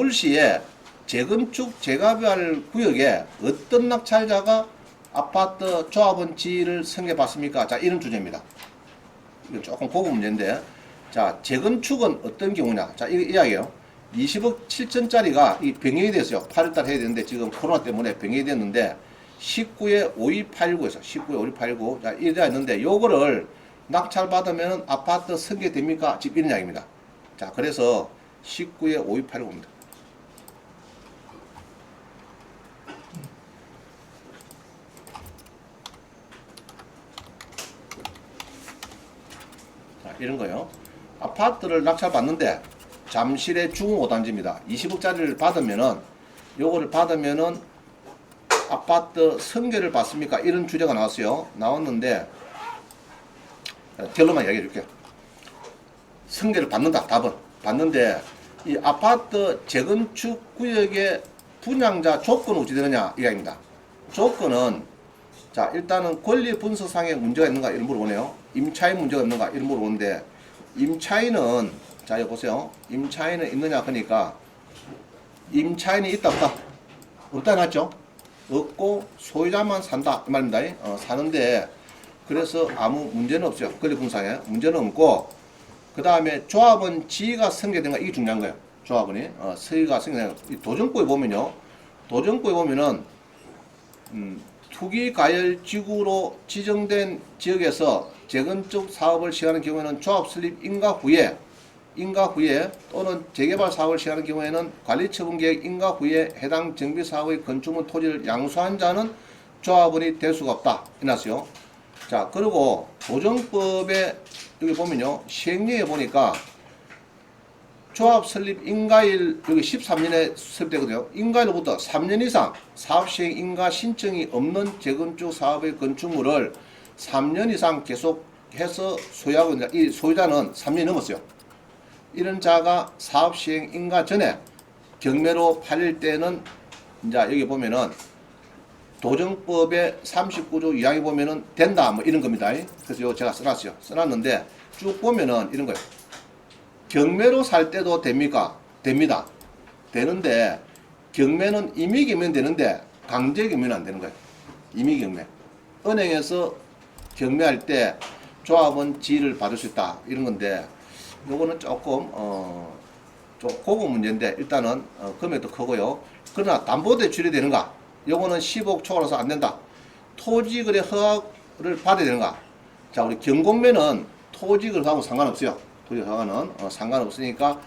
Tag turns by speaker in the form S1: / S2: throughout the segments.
S1: 서울시의 재건축 재개발 구역에 어떤 낙찰자가 아파트 조합원 지위를 승계받습니까? 자, 이런 주제입니다. 이거 조금 고급 문제인데, 자, 재건축은 어떤 경우냐? 자, 이야기예요. 20억 7천짜리가 이 변경이 됐어요. 8월달 해야 되는데 지금 코로나 때문에 변경이 됐는데 19에 5289에서 19에 5289 자, 이래 있는데 요거를 낙찰 받으면 아파트 승계됩니까? 지금 이런 이야기입니다. 자, 그래서 19에 5289입니다. 자, 이런 거요. 아파트를 낙찰 받는데 잠실의 중 5단지입니다. 20억짜리를 받으면은 요거를 받으면은 아파트 승계를 받습니까? 이런 주제가 나왔어요. 나왔는데 결론만 이야기해 줄게요. 승계를 받는다. 답은 받는데 이 아파트 재건축 구역의 분양자 조건은 어찌 되느냐 이야기입니다. 조건은 자, 일단은 권리 분석상에 문제가 있는가 이런 물어보네요. 임차인 문제가 있는가 이런 물어보는데 임차인은 자, 여기 보세요. 임차인은 있느냐 그러니까 임차인이 있다 없다? 없다 해놨죠. 없고 소유자만 산다 이 말입니다. 사는데 그래서 아무 문제는 없어요. 권리 분석상에 문제는 없고 그 다음에 조합원 지위가 승계된가 이게 중요한 거예요. 조합원이 서유가 승계된 도정법에 보면요. 도정법에 보면은 투기과열지구로 지정된 지역에서 재건축 사업을 시행하는 경우에는 조합 설립 인가 후에 또는 재개발 사업을 시행하는 경우에는 관리처분계획 인가 후에 해당 정비사업의 건축물 토지를 양수한 자는 조합원이 될 수가 없다. 해놨어요. 자, 그리고 도정법에 여기 보면요. 시행령에 보니까 조합 설립 인가일 여기 13년에 설립되거든요. 인가일로부터 3년 이상 사업 시행 인가 신청이 없는 재건축 사업의 건축물을 3년 이상 계속해서 소유하고 있는 이 소유자는 3년이 넘었어요. 이런 자가 사업 시행 인가 전에 경매로 팔릴 때는 이제 여기 보면은 도정법의 39조 2항에 보면은 된다 뭐 이런 겁니다. 그래서 이거 제가 써놨어요. 써놨는데 쭉 보면은 이런 거예요. 경매로 살 때도 됩니까? 됩니다. 되는데 경매는 임의 경매는 되는데 강제 경매는 안 되는 거예요. 임의 경매. 은행에서 경매할 때 조합원 지위를 받을 수 있다 이런 건데 요거는 조금 좀 고급 문제인데 일단은 금액도 크고요. 그러나 담보대출이 되는가? 요거는 10억 초과라서 안 된다. 토지거래 허가를 받아야 되는가? 자, 우리 경공매는 토지거래하고 상관없어요. 토지허가는 상관없으니까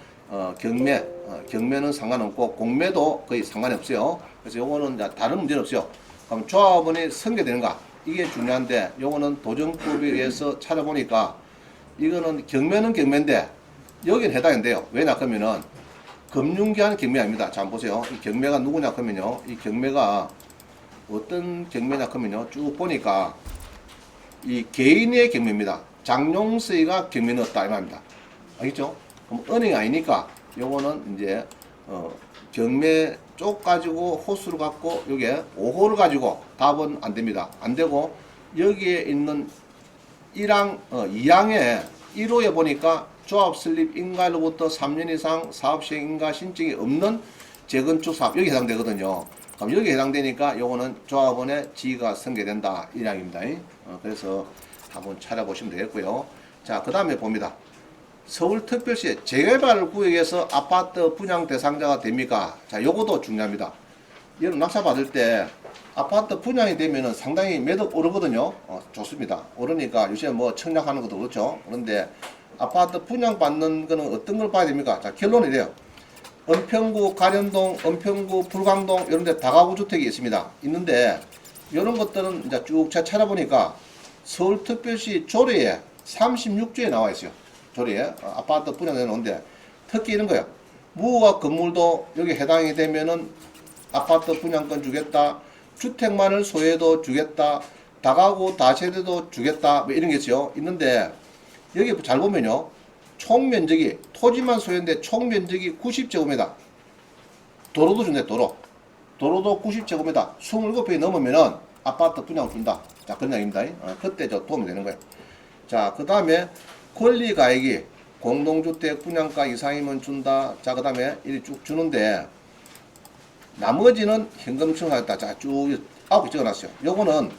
S1: 경매는 상관없고 공매도 거의 상관이 없어요. 그래서 요거는 다른 문제는 없어요. 그럼 조합원이 승계되는가? 이게 중요한데 요거는 도정법에 의해서 찾아보니까 이거는 경매는 경매인데 여기는 해당이 안 돼요. 왜냐 그러면은 금융기한 경매 아닙니다. 자, 한번 보세요. 이 경매가 누구냐 그러면요. 이 경매가 어떤 경매냐 그러면요. 쭉 보니까 이 개인의 경매입니다. 장용수가 경매 넣었다 이 말입니다. 알겠죠? 그럼 은행이 아니니까 요거는 이제 경매 쪽 가지고 호수를 갖고 요게 5호를 가지고 답은 안 됩니다. 안 되고 여기에 있는 2항에 1호에 보니까 조합 설립 인가일로부터 3년 이상 사업 시행 인가 신청이 없는 재건축 사업 여기 해당되거든요. 그럼 여기 해당되니까 요거는 조합원의 지위가 승계된다 이 이야기입니다. 그래서 한번 찾아보시면 되겠고요. 자, 그 다음에 봅니다. 서울특별시 재개발 구역에서 아파트 분양 대상자가 됩니까? 자, 요것도 중요합니다. 이런 낙찰 받을 때 아파트 분양이 되면은 상당히 매덕 오르거든요. 좋습니다. 오르니까 요새 뭐 청약하는 것도 그렇죠. 그런데 아파트 분양 받는 거는 어떤 걸 봐야 됩니까? 자, 결론이 이래요. 은평구 가련동, 은평구 불광동 이런 데 다가구 주택이 있습니다. 있는데 이런 것들은 이제 쭉 찾아보니까 서울특별시 조례에 36조에 나와 있어요. 조례에 아파트 분양해 놓은데 특히 이런 거예요. 무허가 건물도 여기 해당이 되면은 아파트 분양권 주겠다. 주택만을 소유해도 주겠다. 다가구 다세대도 주겠다. 뭐 이런 게 있어요. 있는데 여기 잘 보면요. 총 면적이 토지만 소유인데 총 면적이 90제곱미터. 도로도 준대 도로. 도로도 90제곱미터. 27평이 넘으면은 아파트 분양 준다. 자, 그런 얘기입니다. 그때 저 도움이 되는 거예요. 자, 그 다음에 권리가액이 공동주택 분양가 이상이면 준다. 자, 그 다음에 이리 쭉 주는데, 나머지는 현금층 하겠다. 자, 쭉 9개 적어놨어요. 요거는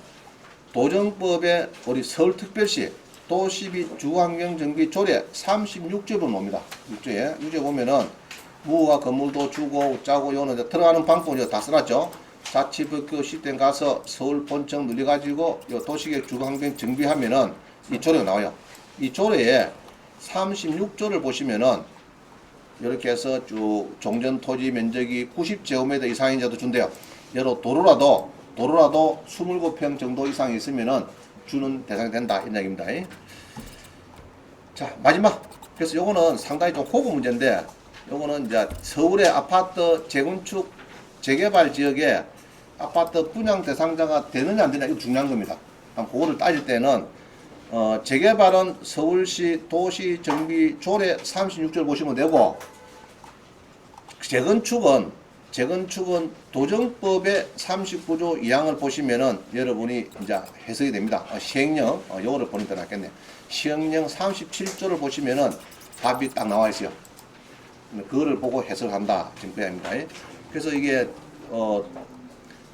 S1: 도정법에 우리 서울특별시 도시비 주환경정비 조례 36조로 옵니다. 6조에. 6조에 보면은 무허가 건물도 주고 짜고 요는 이제 들어가는 방법을 다 써놨죠. 자치법규 시행 가서 서울 본청 늘려가지고 요 도시계획 주환경 정비하면은 이 조례가 나와요. 이 조례에 36조를 보시면은 이렇게 해서 쭉 종전 토지 면적이 90제곱미터 이상인 자도 준대요. 여러 도로라도 27평 정도 이상 있으면은 주는 대상이 된다. 이 이야기입니다. 자, 마지막. 그래서 요거는 상당히 좀 호구 문제인데, 요거는 이제 서울의 아파트 재건축 재개발 지역에 아파트 분양 대상자가 되느냐 안 되느냐 이거 중요한 겁니다. 그거를 따질 때는 재개발은 서울시 도시정비조례 36조를 보시면 되고, 재건축은 도정법의 39조 2항을 보시면은 여러분이 이제 해석이 됩니다. 시행령, 요거를 보는 게 낫겠네. 시행령 37조를 보시면은 답이 딱 나와 있어요. 그거를 보고 해석을 한다. 지금 그 이야기입니다. 그래서 이게,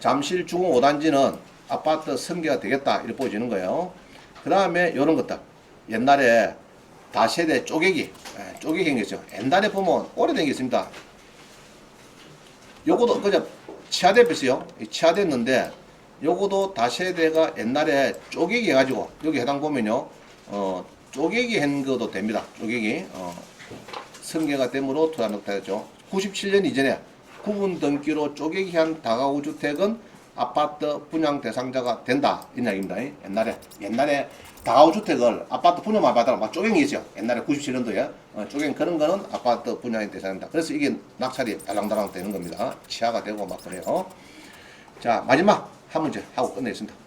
S1: 잠실 주공 5단지는 아파트 설계가 되겠다. 이렇게 보여지는 거예요. 그 다음에 요런 것들. 옛날에 다세대 쪼개기 생겼죠. 옛날에 보면 오래된 게 있습니다. 요거도 그냥 치하됐어요. 치하됐는데 요거도 다세대가 옛날에 쪼개기 해가지고 여기 해당 보면요, 쪼개기 한 것도 됩니다. 쪼개기 승계가 됨으로 투자등록되죠. 97년 이전에 구분 등기로 쪼개기 한 다가구 주택은 아파트 분양 대상자가 된다. 이 이야기입니다. 옛날에 다가구 주택을 아파트 분양만 받아라 막 쪼개기 있죠. 옛날에 97년도에 쪼개기 그런 거는 아파트 분양의 대상입니다. 그래서 이게 낙찰이 달랑달랑 되는 겁니다. 치하가 되고 막 그래요. 자, 마지막 한 문제 하고 끝내겠습니다.